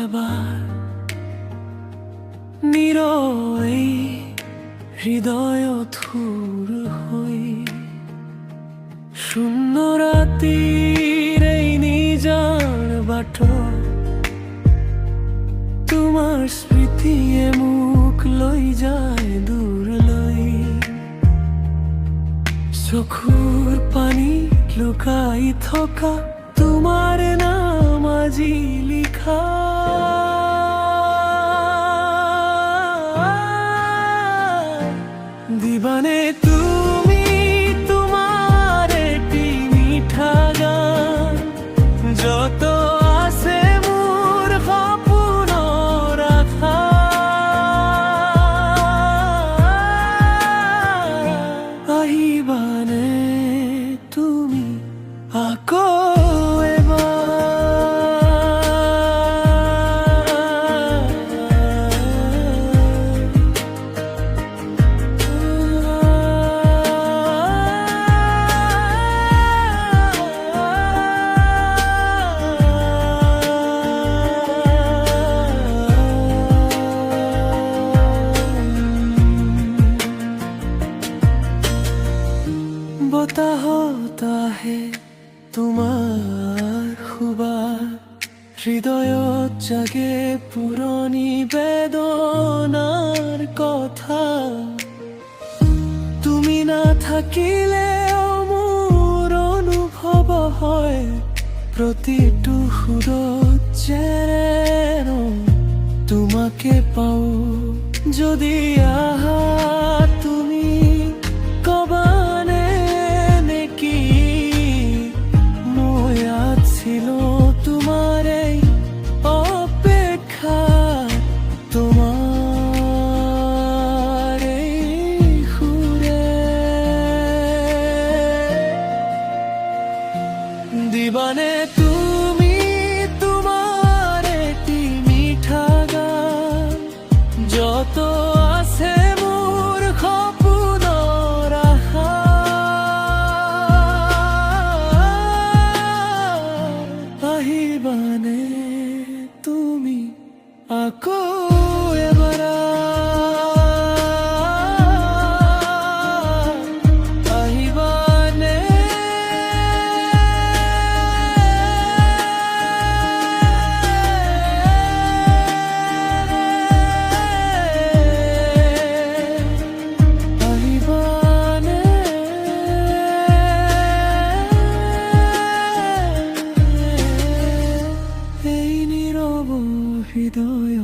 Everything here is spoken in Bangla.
এবার নীরবে হৃদয় থুর হই শূন্য রাতির এই নিজান বাট তোমার স্মৃতি মুখ লই যায় দূর লই চকুর পানি লুকাই থকা তোমার নাম আজি লিখা দিবানে তুমি তোমার একটি মিঠা গান যত আছে মোর সপোন রাখা আহিবানে তুমি আকৌ বতাহত আহে তোমাৰ সুবাস হৃদয়ত জাগে পুৰণি বেদনাৰ কথা তুমি নাথাকিলেও মোৰ অনুভৱ হয় প্ৰতিটো সুৰত যেন তোমাকে পাওঁ যদি আহা তুমি কবানে নেকি মই আছিলো তোমার এই অপেক্ষা তোমার এই সুরে দিবানে তুমি তোমার একটি মিঠা গান যত আছে মোর সপোন রাখা আহিবানে তুমি আকৌ এবাৰ আহিবানে এই নীরব হৃদয়